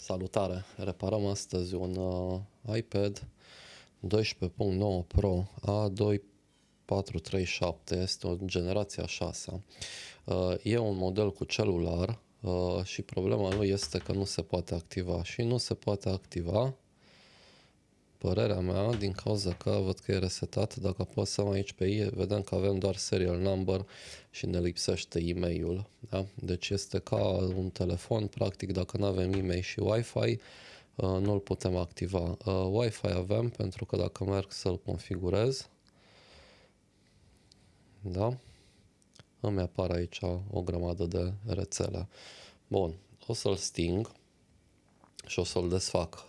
Salutare! Reparăm astăzi un iPad 12.9 Pro A2437, este o generație a 6. E un model cu celular și problema lui este că nu se poate activa și nu se poate activa, părerea mea, din cauza că văd că e resetat. Dacă apăsăm aici pe ei, vedem că avem doar serial number și ne lipsește e-mail-ul. Da? Deci este ca un telefon, practic dacă nu avem e-mail și Wi-Fi, nu îl putem activa. Wi-Fi avem, pentru că dacă merg să-l configurez, da? Îmi apar aici o grămadă de rețele. Bun, o să-l sting și o să-l desfac.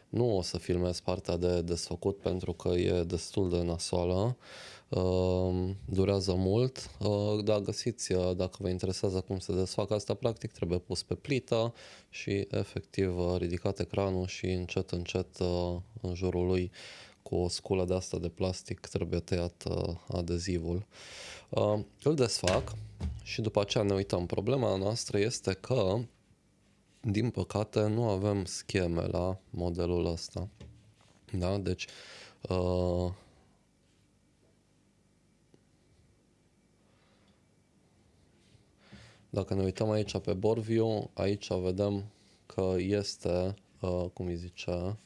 Nu o să filmez partea de desfăcut pentru că e destul de nasoală, durează mult, dar găsiți, dacă vă interesează cum se desfacă asta, practic trebuie pus pe plită și efectiv ridicat ecranul și încet în jurul lui cu o sculă de asta de plastic trebuie tăiat adezivul. Îl desfac și după aceea ne uităm. Problema noastră este că din păcate nu avem scheme la modelul ăsta. Da? Deci dacă ne uităm aici pe board view, aici vedem că este, cum îi zice,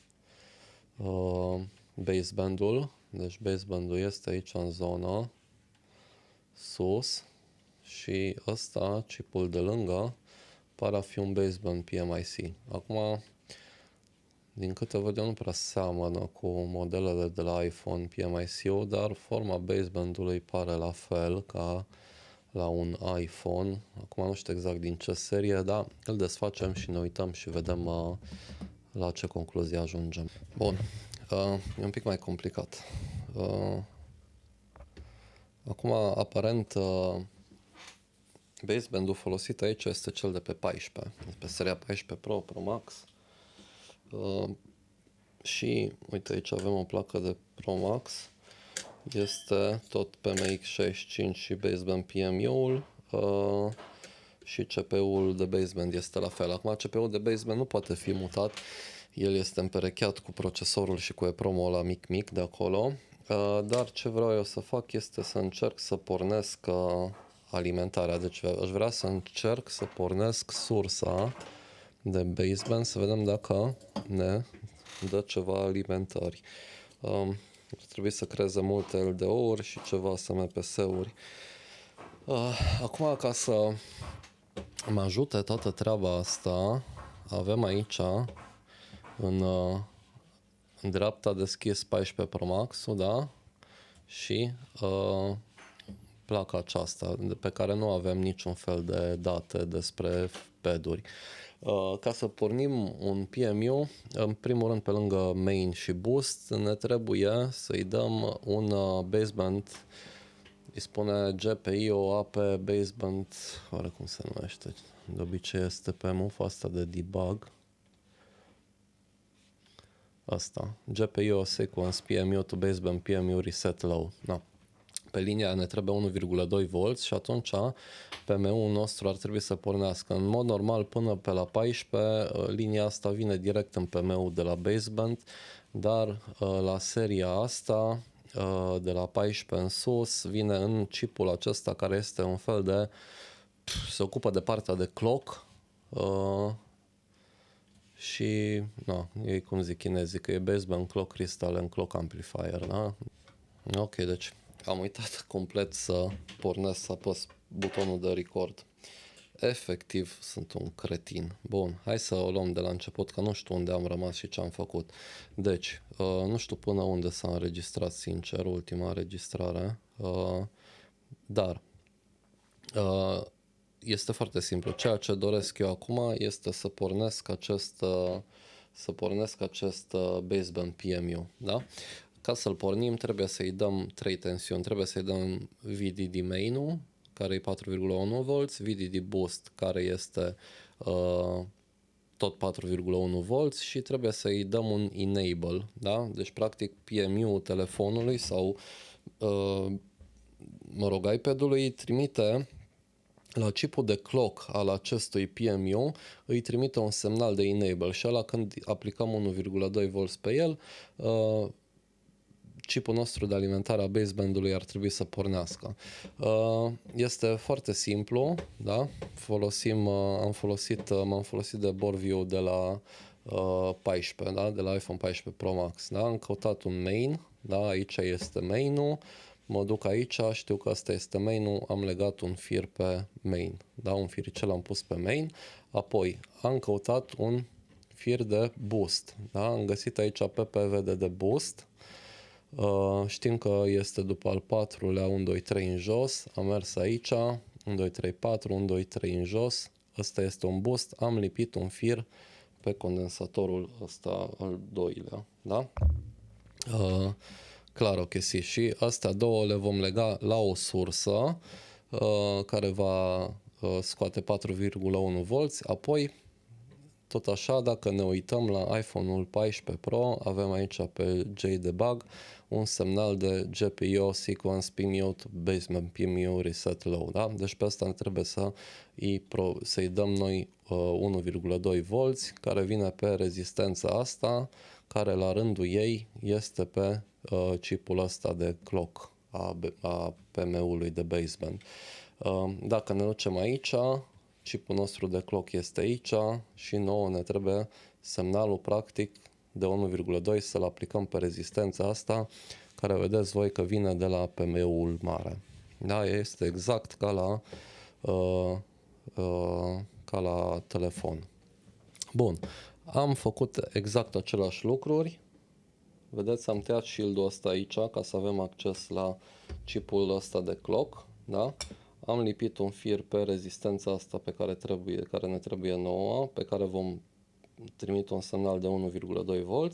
baseband-ul. Deci baseband-ul este aici în zonă, sus, și ăsta, chipul de lângă, pare a fi un baseband PMIC. Acum, din câte văd eu, nu prea seamănă cu modelele de la iPhone PMIC-ul, dar forma baseband-ului pare la fel ca la un iPhone. Acum nu știu exact din ce serie, dar îl desfacem și ne uităm și vedem la ce concluzie ajungem. Bun, e un pic mai complicat. Acum, aparent, baseband-ul folosit aici este cel de pe 14, pe seria 14 Pro, Pro Max. Și, uite, aici avem o placă de Pro Max. Este tot PMX65 și baseband PMU-ul. Și CPU-ul de baseband este la fel. Acum, CPU-ul de baseband nu poate fi mutat. El este împerecheat cu procesorul și cu EPROM-ul ăla mic de acolo. Dar ce vreau eu să fac este să încerc să pornesc alimentarea. Deci aș vrea să încerc să pornesc sursa de baseband, să vedem dacă ne dă ceva alimentări. Ar trebui să creeze multe LDO-uri și ceva SMPS-uri. Acum, ca să mă ajute toată treaba asta, avem aici în dreapta deschis 14 Pro Max-ul, da? Și placa aceasta, pe care nu avem niciun fel de date despre pad-uri. Ca să pornim un PMU, în primul rând, pe lângă main și boost, ne trebuie să-i dăm un baseband, îi spune GPIO AP baseband, oare cum se numește? De obicei este pe mufa asta de debug. Asta, GPIO sequence PMU to baseband PMU reset low. No. Pe linia ne trebuie 1,2 V și atunci PMU-ul nostru ar trebui să pornească. În mod normal, până pe la 14, linia asta vine direct în PMU de la baseband, dar la seria asta, de la 14 în sus, vine în chipul acesta care este un fel de, se ocupă de partea de clock și, ei cum zic chinezii, că e baseband clock crystal and clock amplifier, da? Ok, deci am uitat complet să pornesc, să apăs butonul de record. Efectiv, sunt un cretin. Bun, hai să o luăm de la început, că nu știu unde am rămas și ce am făcut. Deci, nu știu până unde s-a înregistrat, sincer, ultima înregistrare, dar este foarte simplu. Ceea ce doresc eu acum este să pornesc acest baseband PMU, da? Ca să-l pornim, trebuie să-i dăm 3 tensiuni. Trebuie să-i dăm VDD main-ul, care e 4,1 V, VDD boost, care este tot 4,1 V și trebuie să-i dăm un enable, da? Deci, practic, PMU-ul telefonului sau, iPad-ului trimite la chipul de clock al acestui PMU îi trimite un semnal de enable și ăla când aplicăm 1,2V pe el, chipul nostru de alimentare a basebandului ar trebui să pornească. Este foarte simplu, da? M-am folosit de BoreView de la 14, da? De la iPhone 14 Pro Max, da? Am căutat un main, da? Aici este main-ul, mă duc aici, știu că ăsta este main-ul, am legat un fir pe main, da? Un firicel am pus pe main, apoi am căutat un fir de boost, da? Am găsit aici PPVD de boost. Știm că este după al patrulea 1, 2, 3 în jos, am mers aici, 1, 2, 3, 4, 1, 2, 3 în jos, ăsta este un boost, am lipit un fir pe condensatorul ăsta al doilea, da? Clar, ok, și astea două le vom lega la o sursă care va scoate 4,1V, apoi tot așa, dacă ne uităm la iPhone-ul 14 Pro, avem aici pe JDebug un semnal de GPIO Sequence PMute Basement PMU Reset Low, da? Deci pe asta trebuie să-i dăm noi 1,2V care vine pe rezistența asta, care la rândul ei este pe chipul ăsta de clock a PM-ului de baseband. Dacă ne ducem aici, chipul nostru de clock este aici și nouă ne trebuie semnalul practic de 1,2 să-l aplicăm pe rezistența asta, care vedeți voi că vine de la PM-ul mare. Da, este exact ca la telefon. Bun, am făcut exact aceleași lucruri. Vedeți, am tăiat shield-ul ăsta aici ca să avem acces la chipul ăsta de clock, da? Am lipit un fir pe rezistența asta care ne trebuie nouă, pe care vom trimite un semnal de 1,2V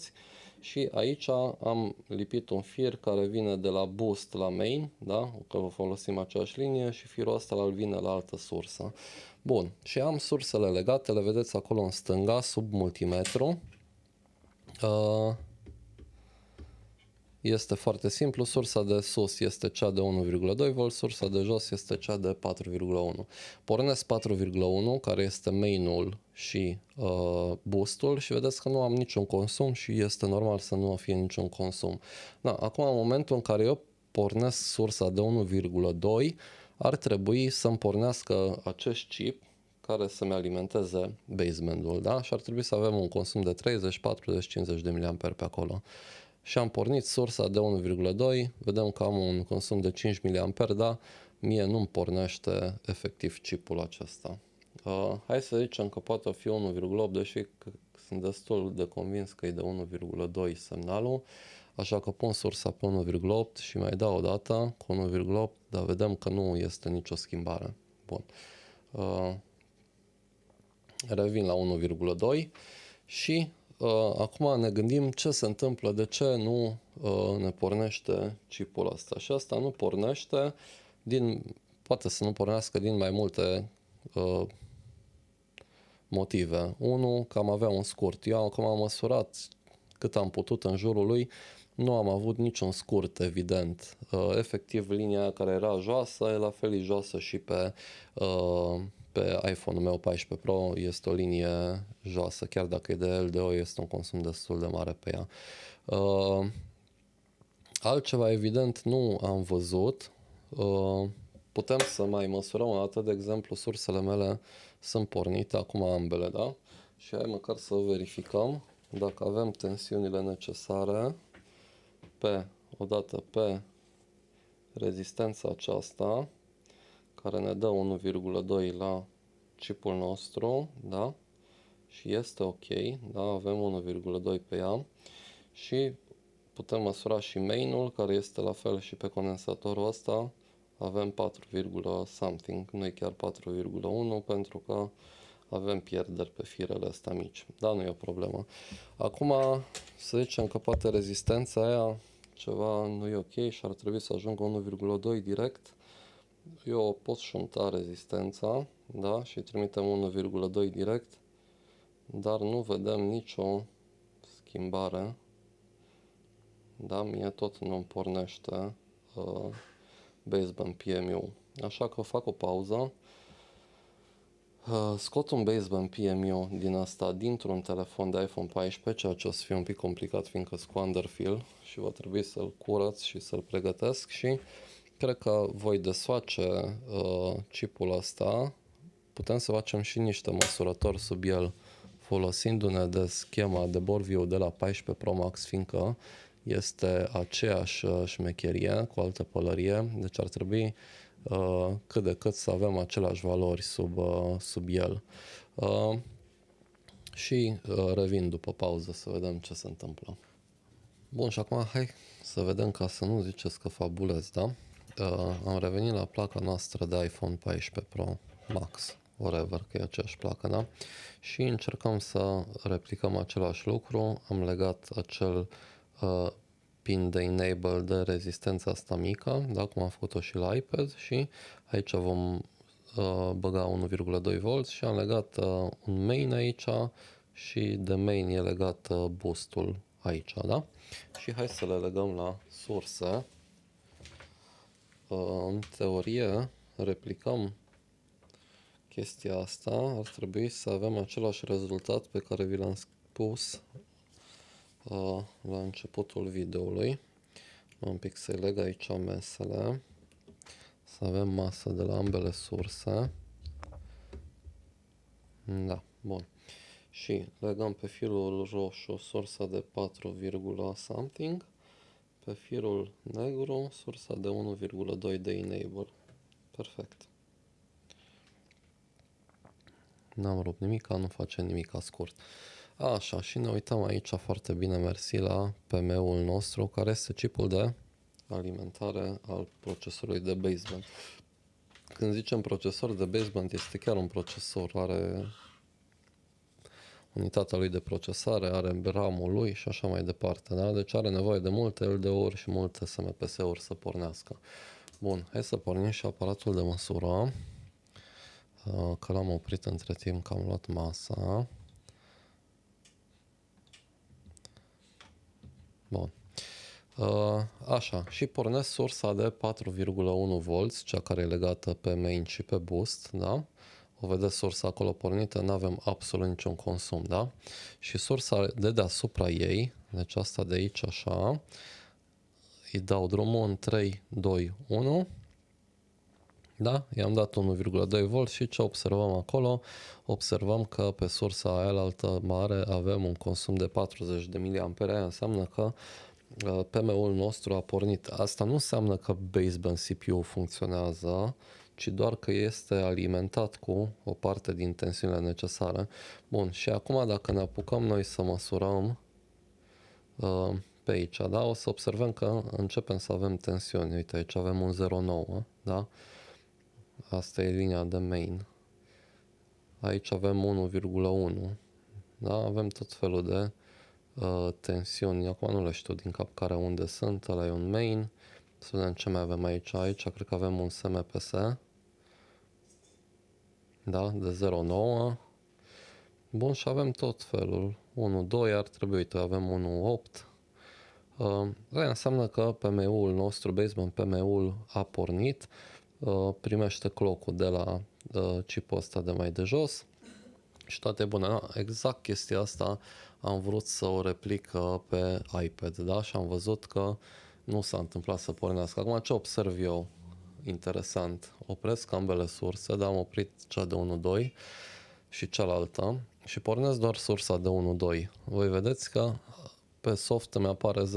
și aici am lipit un fir care vine de la boost la main, da? Că folosim aceeași linie și firul ăsta îl vine la altă sursă. Bun, și am sursele legate, le vedeți acolo în stânga, sub multimetru. Este foarte simplu, sursa de sus este cea de 1,2V, sursa de jos este cea de 4,1. Pornesc 4,1, care este main-ul și boost-ul și vedeți că nu am niciun consum și este normal să nu fie niciun consum. Da, acum în momentul în care eu pornesc sursa de 1,2, ar trebui să-mi pornească acest chip care să-mi alimenteze baseband-ul, da? Și ar trebui să avem un consum de 30, 40, 50 de mAh pe acolo. Și am pornit sursa de 1,2, vedem că am un consum de 5 mAh, dar mie nu-mi pornește efectiv chipul acesta. Hai să zicem că poate fi 1,8, deși sunt destul de convins că e de 1,2 semnalul, așa că pun sursa pe 1,8 și mai dau o dată cu 1,8, dar vedem că nu este nicio schimbare. Bun. Revin la 1,2 și acum ne gândim ce se întâmplă, de ce nu ne pornește chipul ăsta. Și asta nu pornește poate să nu pornească din mai multe motive. Unul, că am avea un scurt. Eu acum am măsurat cât am putut în jurul lui, nu am avut niciun scurt, evident. Efectiv, linia care era joasă, e la fel e joasă și pe iPhone-ul meu 14 Pro este o linie joasă, chiar dacă e de LDO, este un consum destul de mare pe ea. Altceva evident nu am văzut. Putem să mai măsurăm o dată, de exemplu, sursele mele sunt pornite, acum ambele, da? Și hai măcar să verificăm dacă avem tensiunile necesare odată pe rezistența aceasta, care ne dă 1,2 la chipul nostru, da? Și este ok, da? Avem 1,2 pe ea și putem măsura și main-ul, care este la fel și pe condensatorul ăsta, avem 4, something, nu e chiar 4,1 pentru că avem pierderi pe firele astea mici, dar nu e o problemă. Acum să zicem că poate rezistența aia ceva nu e ok și ar trebui să ajungă 1,2 direct. Eu pot șunta rezistența, da, și trimitem 1,2 direct, dar nu vedem nicio schimbare. Da, mie tot nu-mi pornește baseband PMU. Așa că fac o pauză Scot un baseband PMU din asta dintr-un telefon de iPhone 14, ceea ce o să fie un pic complicat fiindcă sunt cu underfill și va trebui să-l curăț și să-l pregătesc și cred că voi desface chipul ăsta. Putem să facem și niște măsurători sub el folosindu-ne de schema de Borview de la 14 Pro Max, fiindcă este aceeași șmecherie cu altă pălărie, deci ar trebui cât de cât să avem aceleași valori sub el. Și revin după pauză să vedem ce se întâmplă. Bun, și acum hai să vedem, ca să nu ziceți că fabulez, da? Am revenit la placa noastră de iPhone 14 Pro Max, whatever, că e aceeași placă, da? Și încercăm să replicăm același lucru. Am legat acel pin de enable de rezistența asta mică, da? Cum am făcut-o și la iPad, și aici vom băga 1,2V și am legat un main aici și de main e legat boostul aici, da? Și hai să le legăm la surse. În teorie replicăm chestia asta, ar trebui să avem același rezultat pe care vi l-am spus la începutul videoului. Un pic să-i leg aici mesele, să avem masă de la ambele surse. Da, bun. Și legăm pe firul roșu sursa de 4, something, pe firul negru sursa de 1,2 de enable. Perfect. N-am rupt nimica, nu face nimica scurt. Așa, și ne uităm aici foarte bine, mersi, la PM-ul nostru, care este chipul de alimentare al procesorului de baseband. Când zicem procesor de baseband, este chiar un procesor, are unitatea lui de procesare, are RAM-ul lui și așa mai departe, da? Deci are nevoie de multe LDO-uri și multe SMPS-uri să pornească. Bun, hai să pornim și aparatul de măsură, că l-am oprit între timp, că am luat masa. Bun. Așa, și pornesc sursa de 4,1V, cea care e legată pe main și pe boost, da? O vedeți sursa acolo pornită, nu avem absolut niciun consum, da? Și sursa de deasupra ei, deci asta de aici așa, îi dau drumul în 3, 2, 1, da? I-am dat 1,2V și ce observăm acolo? Observăm că pe sursa aia altă mare avem un consum de 40 de mAh, înseamnă că PM-ul nostru a pornit. Asta nu înseamnă că baseband CPU funcționează, ci doar că este alimentat cu o parte din tensiunile necesare. Bun, și acum dacă ne apucăm noi să măsurăm pe aici, da, o să observăm că începem să avem tensiuni. Uite, aici avem un 0,9, da? Asta e linia de main. Aici avem 1,1, da? Avem tot felul de tensiuni. Acum nu le știu din cap care unde sunt. Ăla e un main. Să vedem ce mai avem aici. Aici cred că avem un SMPS. Da? De 0,9. Bun, și avem tot felul. 1,2 ar trebui. Uite, avem 1,8. Aia înseamnă că PM-ul nostru, baseband PM-ul a pornit. Primește clock-ul de la chipul ăsta de mai de jos. Și toate bune. Da? Exact chestia asta am vrut să o replic pe iPad, da? Și am văzut că nu s-a întâmplat să pornească. Acum ce observ eu? Interesant. Opresc ambele surse, dar am oprit cea de 1.2 și cealaltă și pornesc doar sursa de 1.2. Voi vedeți că pe soft îmi apare 0,0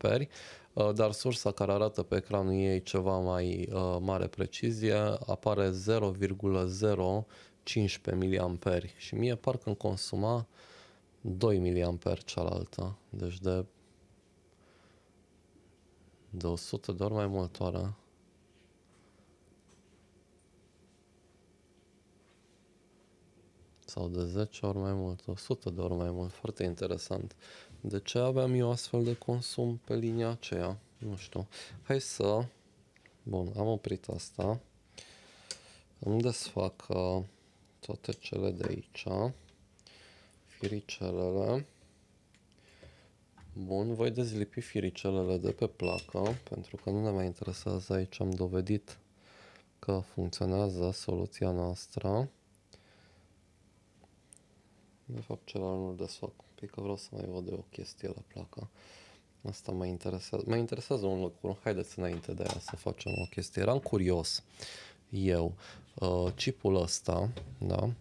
mAh, dar sursa care arată pe ecranul ei ceva mai mare precizie apare 0,015 mAh și mie parcă îmi consuma 2 mAh cealaltă, deci de 100 de ori mai mult oară. Sau de 10 ori mai mult, 100 de ori mai mult, foarte interesant. De ce aveam eu astfel de consum pe linia aceea? Nu știu. Hai să... Bun, am oprit asta. Îmi desfac toate cele de aici. Firicelele. Bun, voi dezlipi firicelele de pe placă, pentru că nu ne mai interesează aici, am dovedit că funcționează soluția noastră. De fapt, celălalt nu-l desfac un pic, că vreau să mai văd de o chestie la placă. Asta mă interesează. Mă interesează un lucru. Haideți înainte de aia să facem o chestie. Eram curios eu. Chipul ăsta, da?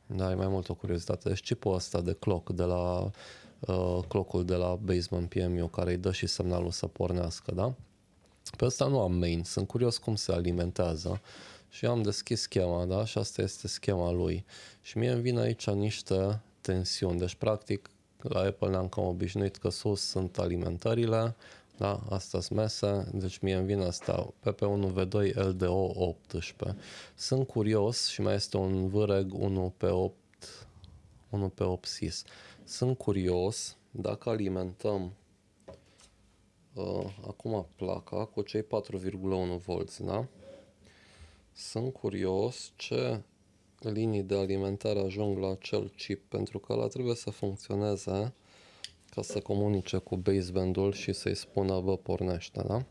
Da, e mai mult o curiozitate. Deci chipul ăsta de clock, de la clock-ul de la Basement PMU, care îi dă și semnalul să pornească, da? Pe ăsta nu am main. Sunt curios cum se alimentează. Și am deschis schema, da? Și asta este schema lui. Și mie îmi vin aici niște tensiuni. Deci, practic, la Apple ne-am cam obișnuit că sus sunt alimentările, da? Astea sunt mese, deci mie îmi vine asta PP1V2 LDO 18. Sunt curios și mai este un VREG 1P8 SIS. Sunt curios dacă alimentăm acum placa cu cei 4,1 volți, da? Sunt curios ce linii de alimentare ajung la acel chip, pentru că ăla trebuie să funcționeze ca să comunice cu baseband-ul și să-i spună, bă, pornește, da?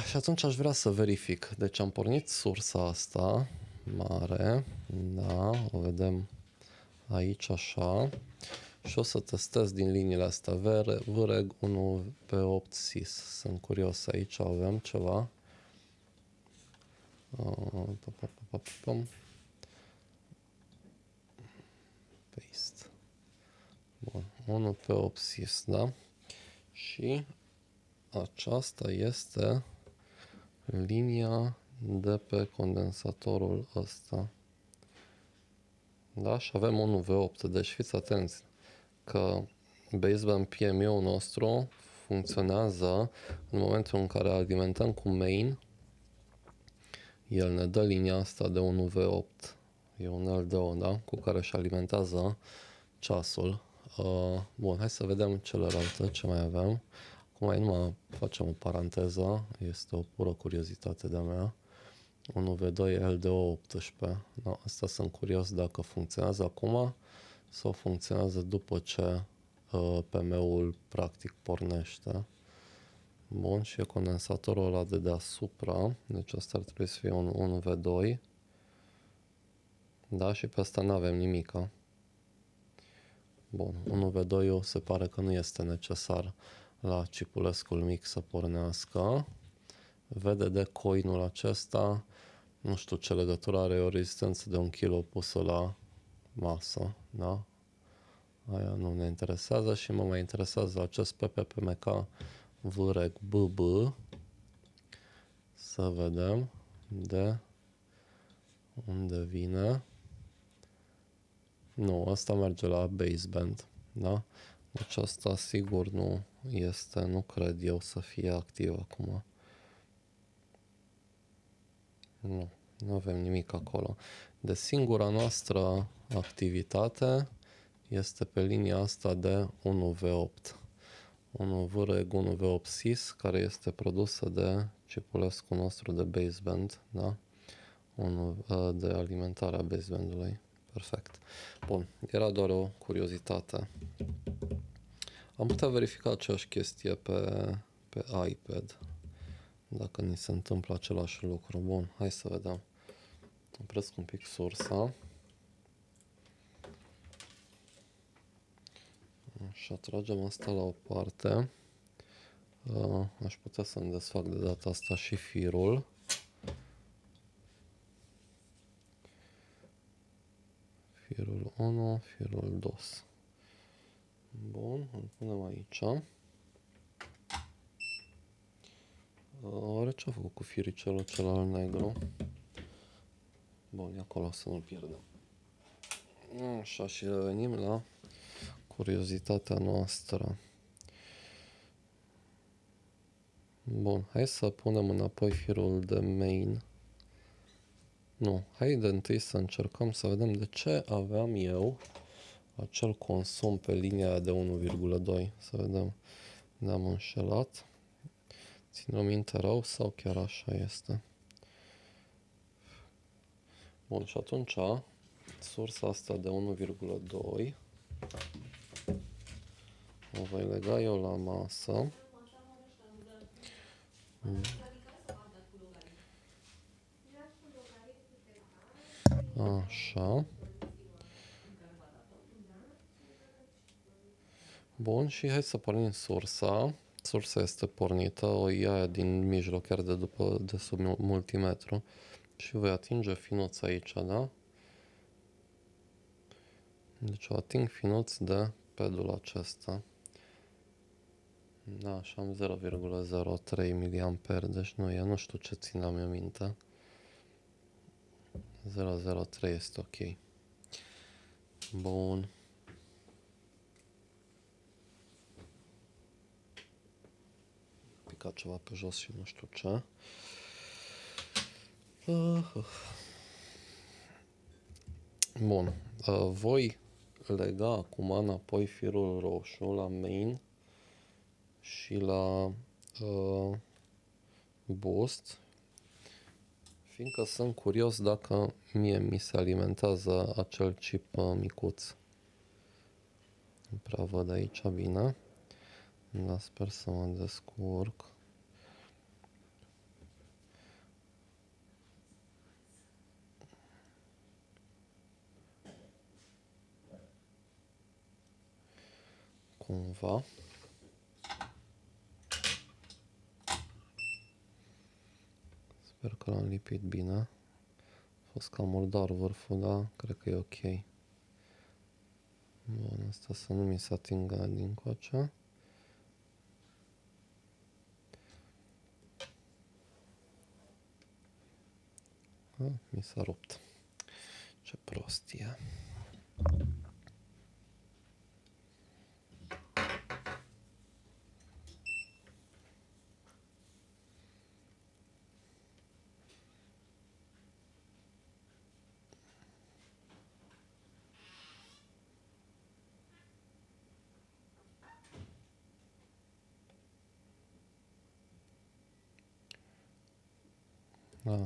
Și atunci aș vrea să verific. Deci am pornit sursa asta mare, da, o vedem aici așa, și o să testez din liniile astea VREG 1P8 SIS. Sunt curios, aici avem ceva. Paste. Bun, 1P8 SIS, da? Și aceasta este linia de pe condensatorul ăsta. Da? Și avem 1V8, deci fiți atenți că baseband PMU-ul nostru funcționează în momentul în care alimentăm cu main, el ne dă linia asta de 1V8, e un LDO, da? Cu care își alimentează ceasul. Bun, hai să vedem celelalte, ce mai avem. Acum numai facem o paranteză, este o pură curiozitate de-a mea. 1V2 LDO 18. No, asta sunt curios dacă funcționează acum sau funcționează după ce PM-ul practic pornește. Bun, și e condensatorul ăla de deasupra, deci asta ar trebui să fie un 1V2. Da, și pe asta nu avem nimica. Bun, 1V2-ul se pare că nu este necesar la chipulescul mic să pornească. VDD coinul acesta, nu știu ce legătură are, o rezistență de 1 kg pusă la masă, da? Aia nu ne interesează și mă mai interesează acest PPPMK VREG BB. Să vedem de unde vine. Nu, asta merge la baseband, da? Deci asta sigur nu este, nu cred eu să fie activ acum. Nu avem nimic acolo. De singura noastră activitate este pe linia asta de 1V8. 1V-REG 1V8 SIS, care este produsă de chipulescul nostru de baseband, da? De alimentarea basebandului. Perfect. Bun, era doar o curiozitate. Am putea verifica aceeași chestie pe iPad, dacă ni se întâmplă același lucru. Bun, hai să vedem. Opresc un pic sursa. Și atragem asta la o parte. Aș putea să-mi desfac de data asta și firul. Firul 1, firul 2. Bun, îl punem aici. Oare ce-a făcut cu firicelul celălalt negru? Bun, e acolo, să nu-l pierdem. Așa, și revenim la curiozitatea noastră. Bun, hai să punem înapoi firul de main. Nu, hai de întâi să încercăm să vedem de ce aveam eu acel consum pe linia de 1,2. Să vedem, ne-am înșelat. Țin-o minte rău sau chiar așa este? Bun, și atunci sursa asta de 1,2 o voi lega eu la masă. Așa. Bun, și hai să pornim sursa. Sursa este pornită, o ia din mijloc, chiar de sub multimetru. Și voi atinge finuț aici, da? Deci o ating finuț de pedul acesta. Da, și am 0,03 mA, deci nu știu ce țineam eu minte. 0,03 este ok. Bun. Picat ceva pe jos și nu știu ce. Bun. Voi lega acum înapoi firul roșu la main și la boost, fiindcă sunt curios dacă mie mi se alimentează acel chip micuț. Nu prea văd aici bine, dar sper să mă descurc. Cumva. Sper că l-am lipit bine. A fost cam murdar vârful, dar cred că e ok. Bun, asta să nu mi se atingă din coace. Mi s-a rupt. Ce prostie.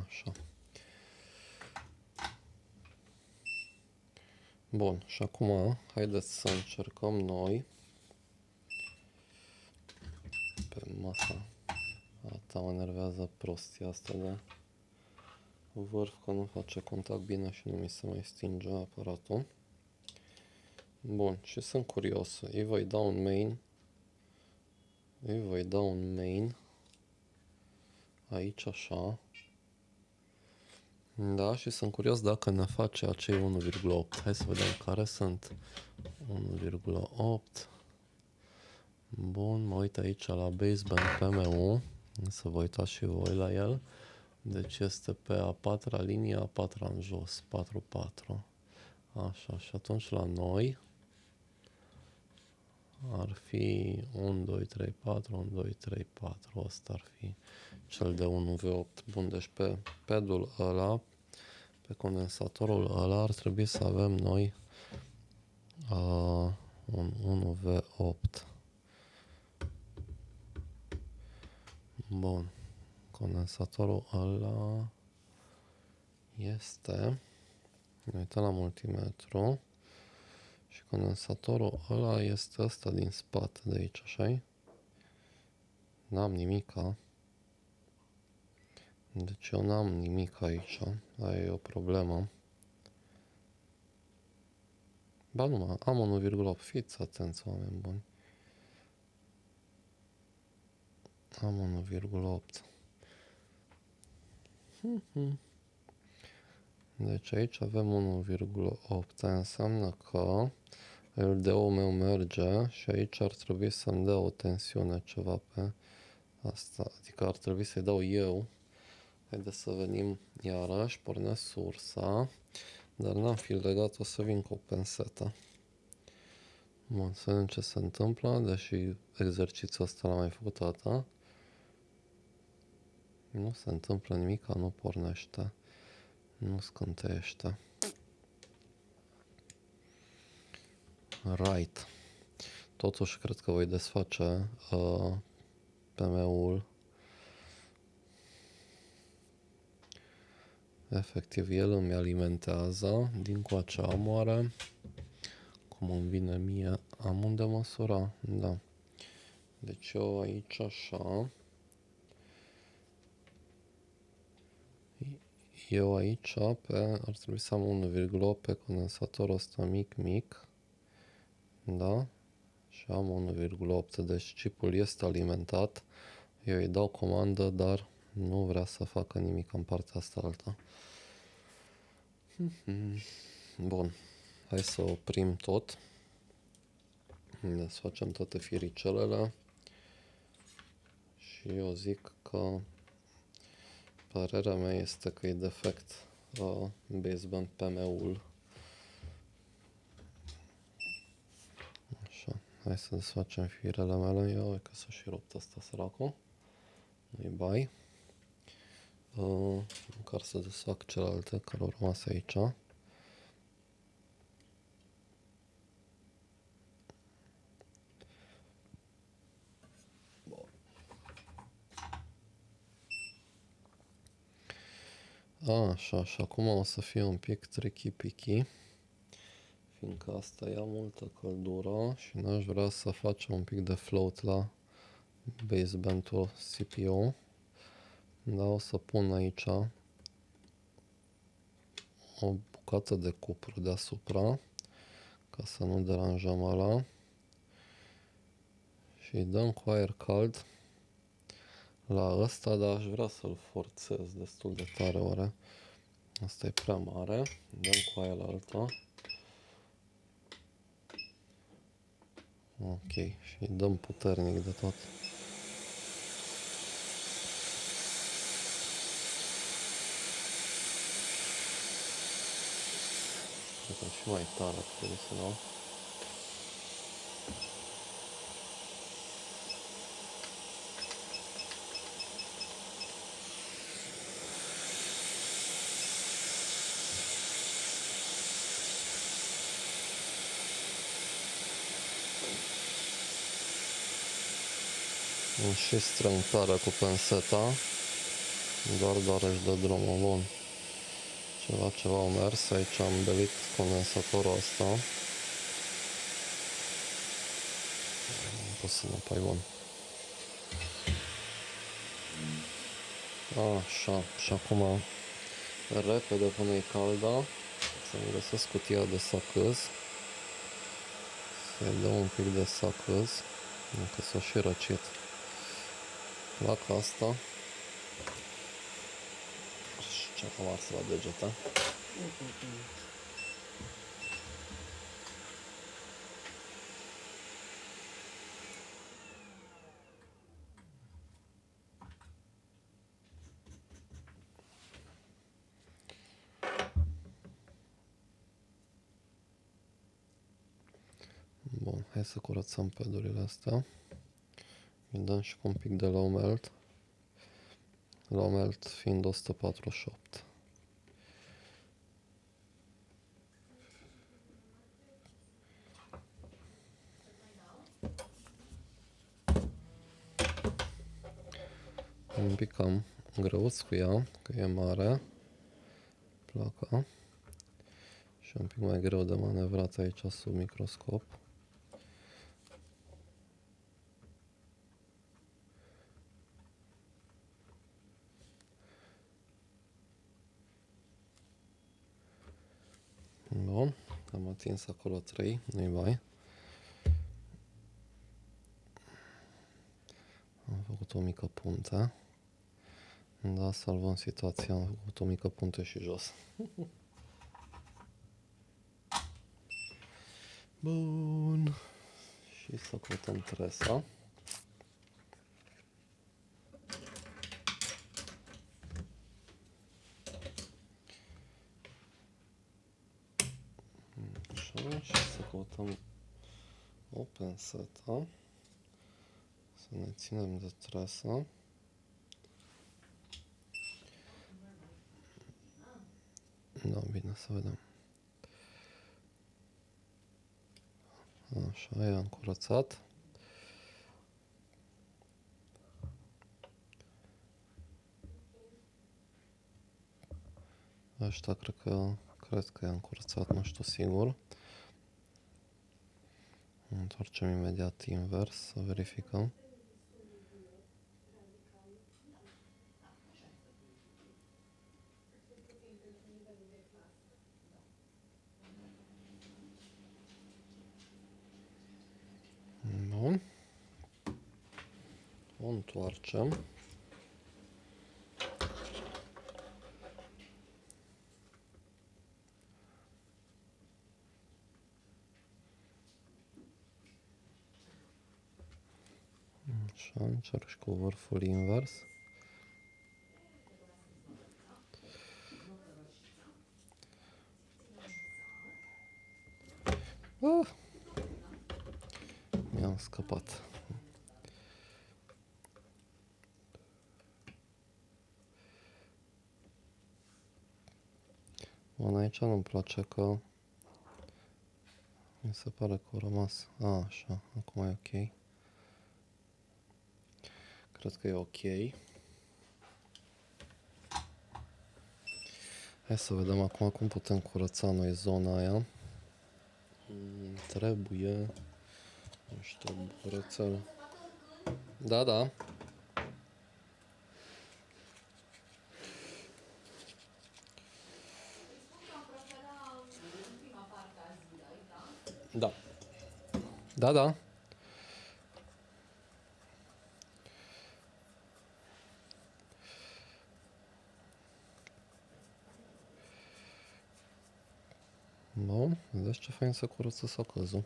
Așa. Bun, și acum haideți să încercăm noi pe masa. Asta mă enervează prostia asta de vârf, că nu face contact bine și nu mi se mai stinge aparatul. Bun, și sunt curios. Îi voi da un main aici așa. Da, și sunt curios dacă ne face acei 1,8. Hai să vedem care sunt. 1,8. Bun, mă uit aici la baseband PMU. Să vă uitați și voi la el. Deci este pe a patra linie, a patra în jos, 4-4. Așa, și atunci la noi ar fi 1, 2, 3, 4, 1, 2, 3, 4. Ăsta ar fi cel de 1V8. Bun, deci pe pedul ăla, pe condensatorul ăla ar trebui să avem noi un 1V8. Bun, condensatorul ăla este, ne uităm la multimetru, și condensatorul ăla este ăsta din spate de aici, așa-i? N-am nimica. Deci eu n-am nimic aici. Aia e o problemă. Ba nu, am 1,8. Fiți atenți, oameni buni. Am 1,8. Deci aici avem 1,8. Înseamnă că LDO-ul meu merge și aici ar trebui să-mi dea o tensiune ceva pe asta. Adică ar trebui să-i dau eu. Haideți să venim iarăși, pornesc sursa, dar n-am fi legat, o să vin cu o pensetă. Bun, să vedem ce se întâmplă, deși exercițiul ăsta l-am mai făcut data. Nu se întâmplă nimic, nu pornește, nu scânteiește. Right. Totuși cred că voi desface PM-ul. Efectiv, el îmi alimentează din coacea amoare. Cum îmi vine mie, am unde măsura, da. Deci eu aici așa Eu aici ar trebui să am 1,8 pe condensatorul ăsta mic, da? Și am 1,8, deci chipul este alimentat. Eu îi dau comandă, dar nu vrea să facă nimic în partea asta alta. Bun, hai să oprim tot. Desfacem toate firicelele. Și eu zic că părerea mea este că e defect baseband PMU-ul. Așa, hai să desfacem firele mele. Eu că s-a și rupt asta, săracul. Nu-i bai. Măcar să desfac celelalte care au rămas aici. Așa, și acum o să fie un pic tricky-picky, fiindcă asta ia multă căldură și n-aș vrea să facem un pic de float la baseband-ul CPU. Da, o să pun aici o bucată de cupru deasupra, ca să nu deranjăm ăla. Și îi dăm cu aer cald la ăsta, dar aș vrea să-l forțez destul de tare, oare. Asta e prea mare. Dăm cu aia la alta. Ok, și îi dăm puternic de tot. Cred că și mai tare trebuie să dau. Și strâng tare cu penseta, doar își dă drumul. Bun. Ceva au mers. Aici am belit condensatorul ăsta. Pot să înapoi, bun. Așa, și acum repede pune-i calda, să-mi găsesc cutia de sacâz, să-i dau un pic de sacâz, încă s-o și răcit. Placa asta și ce-am ars la degete. Bun, hai să curățăm pedurile astea. Îi dăm și cu un pic de low melt. Low melt fiind 148. Un pic cam greuț cu ea, că e mare placa și un pic mai greu de manevrat aici sub microscop. Bun, am atins acolo 3, nu-i mai. Am făcut o mică punte. Da, salvăm situația, am făcut o mică punte și jos. Bun. Și să căutăm tresa. Așa, și să căutăm o pensetă. Să ne ținem de tresă. Da, bine, să vedem. Așa, i-am curățat. Ăștia cred că i-am curățat, nu știu sigur. Întoarcem imediat invers, să verificăm. O întoarcem. Așa, încerc și cu vârful invers. Mi-am scăpat. Bun, aici nu-mi place că mi se pare că a rămas. Așa, acum e ok. Cred că e ok. Hai să vedem acum cum putem curăța noi zona aia. Trebuie, nu știu, curățel. Da, da. Da. Da, da. Bun, vedeți ce fain să curăță sacăzul.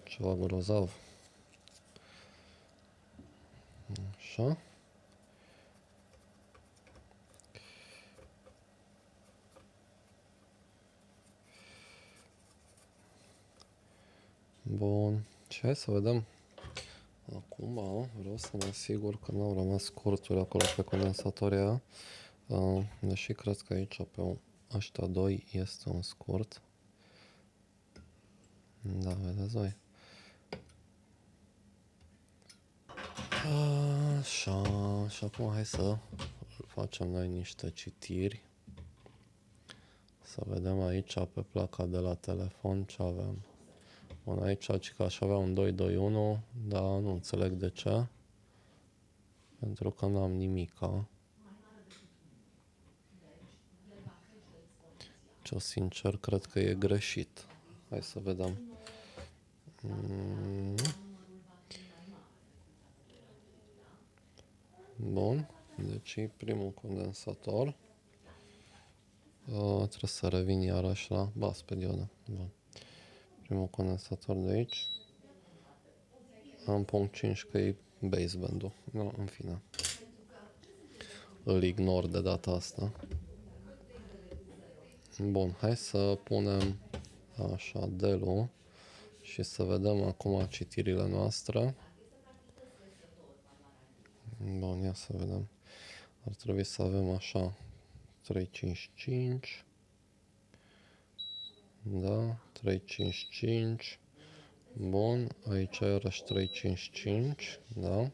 Ceva grozav. Așa. Bun. Și hai să vedem. Acum vreau să mă asigur că n-au rămas scurturi acolo pe condensatoria. Deși cred că aici pe ăștia doi este un scurt. Da, vedeți voi. Așa, și acum hai să facem noi niște citiri. Să vedem aici pe placa de la telefon ce avem. Bun, aici că aș avea un 221, dar nu înțeleg de ce. Pentru că n-am nimica. Ce sincer, cred că e greșit. Hai să vedem. Bun, deci primul condensator. Trebuie să revin iarăși la bas pe diodă. Bun. Primul condensator de aici. Am punct 5 că e baseband-ul. No, în fine. Îl ignor de data asta. Bun, hai să punem așa delul și să vedem acum citirile noastre. Bun, ia să vedem. Ar trebui să avem așa 355. Da, 355. Bun, aici iarăși 355, da.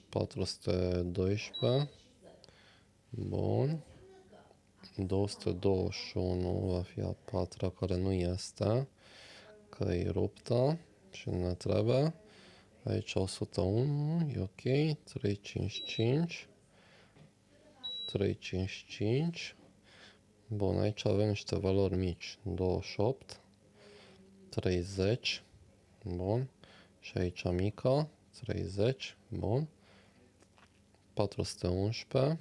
412. Bun. 221 va fi a patra, care nu este, că e ruptă și nu ne trebuie. Aici 101, e ok. 355. 355. Bun, aici avem niște valori mici. 28. 30. Bun. Și aici mică. 30. Bun. 411.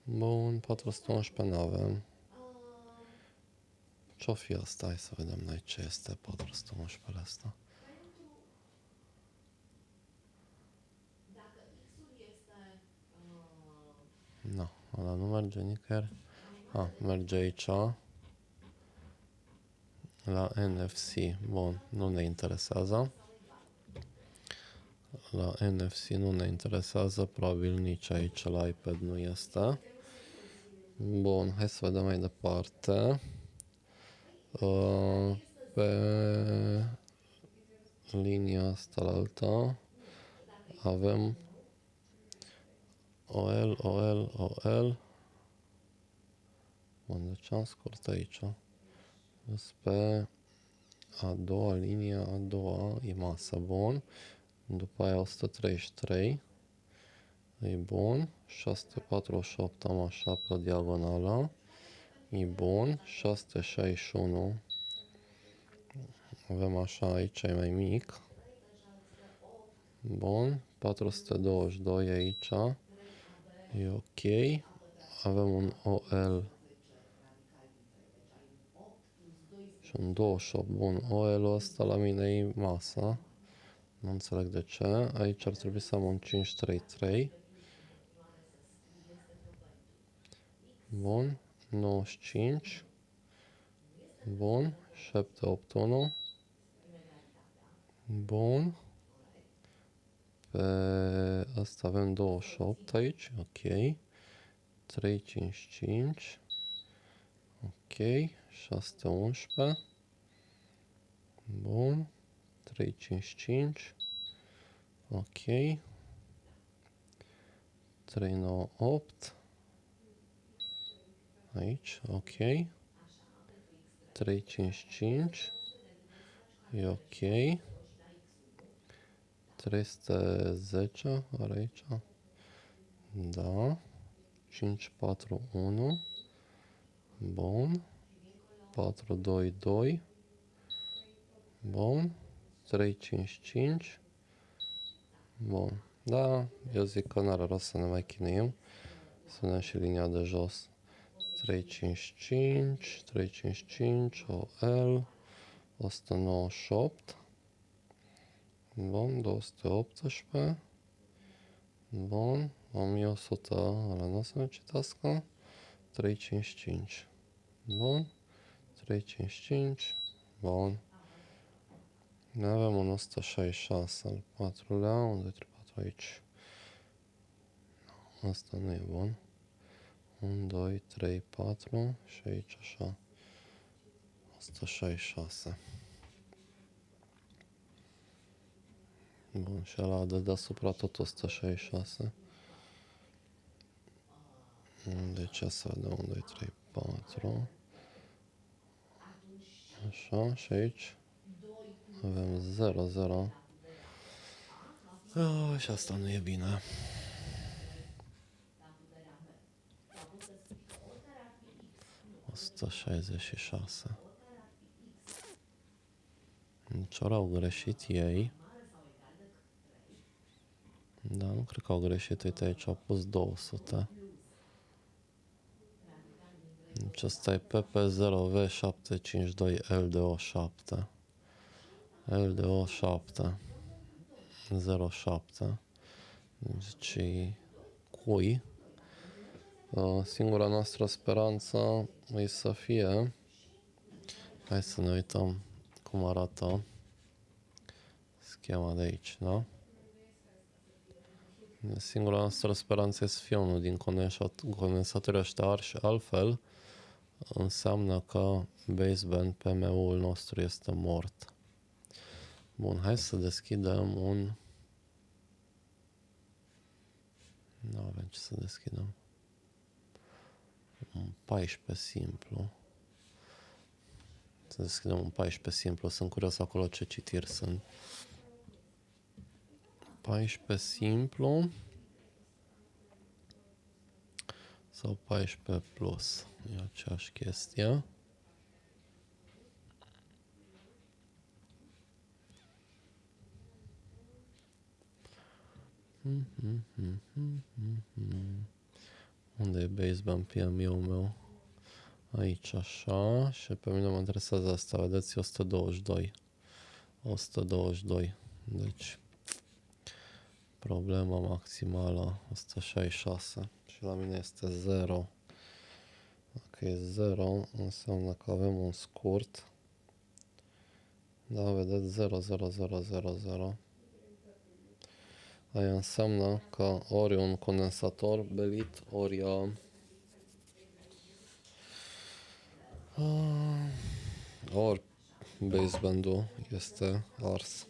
Bun, 411 n-avem. Ce-o fi asta? Hai să vedem noi ce este 411 asta. Nu, ăla nu merge nicăieri. Merge aici. La NFC. Bun, nu ne interesează. La NFC nu ne interesează, probabil nici aici la iPad nu este. Bun, hai să vedem mai departe. Pe linia asta la alta avem OL. Bun, deci am scurt aici. Pe a doua linie, a doua e masă, bun. După aia 133. E bun. 648 am așa pe diagonală. E bun. 661. Avem așa, aici e mai mic. Bun, 422 aici. E ok. Avem un OL și un 28. Bun, OL-ul ăsta la mine e masa. Nu înțeleg de ce. Aici ar trebui să am un 533. Bun, 95. Bun, 781. Bun. Pe asta avem 28 aici, ok. 355. Ok, 611. Bun. 355. Ok. 398. Aici, ok. 355. E ok. 310 are aici. Da. 541. Bun. 422. Bun. 355. Bun. Da, eu zic că n-are rost să ne mai chinuim. Să vedem și linia de jos. 355, 355, OL, 198. Bun, 218. Bun, 1100, ăla nu o să ne citească. 355. Bun, 355. Bun. Ne avem un 166 al patrulea, unde trebuie 4 aici. Asta nu e bun. 1, 2, 3, 4 și aici așa. 166. Bun, și ăla de deasupra tot 166. Deci să vedem 1, 2, 3, 4. Așa, și aici avem 0, 0. Și asta nu e bine. Asta 66. Deci ori au greșit ei. Da, nu cred că au greșit. Uite, aici au pus 200. Deci ăsta e PP0V752LDO7. LDO7. 07. Deci cui. Singura noastră speranță e să fie. Hai să ne uităm cum arată schema de aici, da? Singura noastră speranță e să fie unul din condensatorii ăștia arși, altfel înseamnă că baseband PM-ul nostru este mort. Bun, hai să deschidem un... Nu avem ce să deschidem. Un 14 simplu. Să deschidem un 14 simplu. Sunt curios acolo ce citiri sunt. 14 simplu. Sau 14 plus. E aceeași chestie. Unde e baseband PM-ul meu? Aici, așa. Și pe mine mă interesează asta. Vedeți, 122. 122. Deci, problema maximală 166. Și la mine este 0. Dacă e 0, înseamnă că avem un scurt. Da, vedeți, 0, 0, 0, 0, 0. Aia înseamnă că ori un condensator belit, ori ori baseband-ul este ars.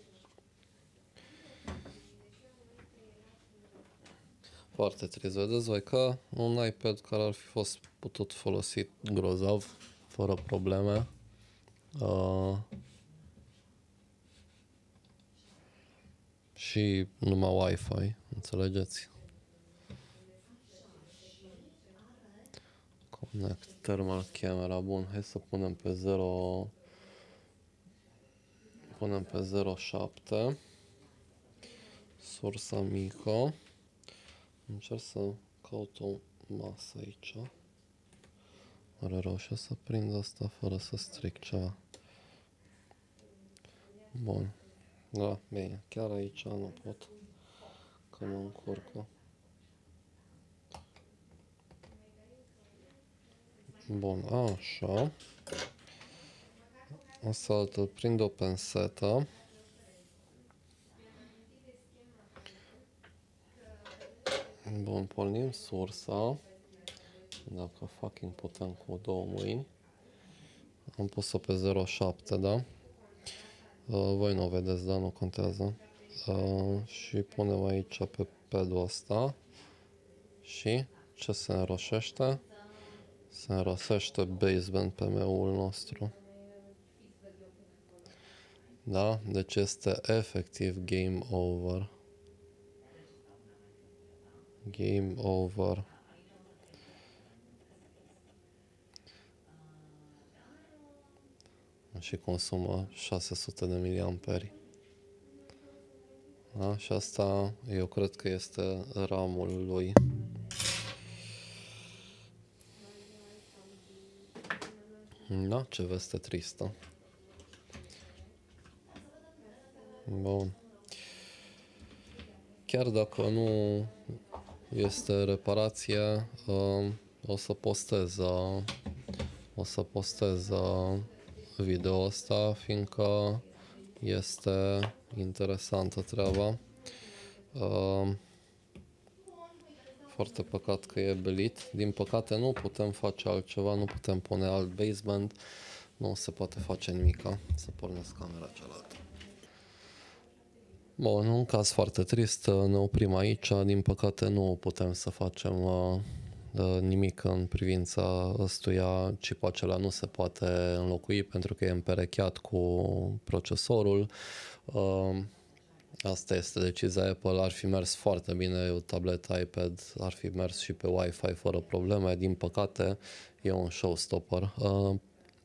Foarte trist, vedeți voi că un iPad care ar fi fost putut folosit grozav, fără probleme, și numai Wi-Fi, înțelegeți? Connect thermal camera, bun, hai să punem pe 0, punem pe 0.7. sursa mică. Încerc să caut o masă aici. Oare reușesc să prind asta fără să stric ceva? Bun. Da, bine, chiar aici nu pot, că mă încurcă. Bun, așa. O să îl prind o pensetă. Bun, pornim sursa. Dacă fucking putem cu două mâini. Am pus-o pe 0,7, da? Voi nu o vedeți, da? Nu contează. Și punem aici pe pedul ăsta. Și ce se înroșește? Se înrosește baseband PM-ul nostru. Da? Deci este efectiv game over. Game over. Și consumă 600 de miliamperi. Da? Și asta eu cred că este RAM-ul lui. Da, ce veste tristă. Bun. Chiar dacă nu este reparație, o să postez video ăsta, fiindcă este interesantă treaba. Foarte păcat că e belit. Din păcate nu putem face altceva, nu putem pune alt baseband, nu se poate face nimica. Să pornesc camera cealaltă. Bun, un caz foarte trist, ne oprim aici, din păcate nu putem să facem nimic în privința ăstuia, chipul acela nu se poate înlocui pentru că e împerecheat cu procesorul. Asta este decizia Apple, ar fi mers foarte bine, o tabletă iPad ar fi mers și pe Wi-Fi fără probleme, din păcate e un showstopper.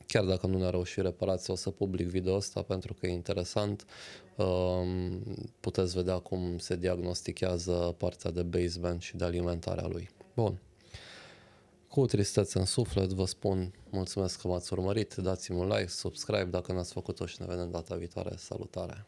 Chiar dacă nu ne-a reușit reparația, o să public video ăsta pentru că e interesant. Puteți vedea cum se diagnostichează partea de baseband și de alimentarea lui. Bun. Cu tristețe în suflet vă spun mulțumesc că m-ați urmărit, dați-mi un like, subscribe dacă n-ați făcut-o și ne vedem data viitoare. Salutare!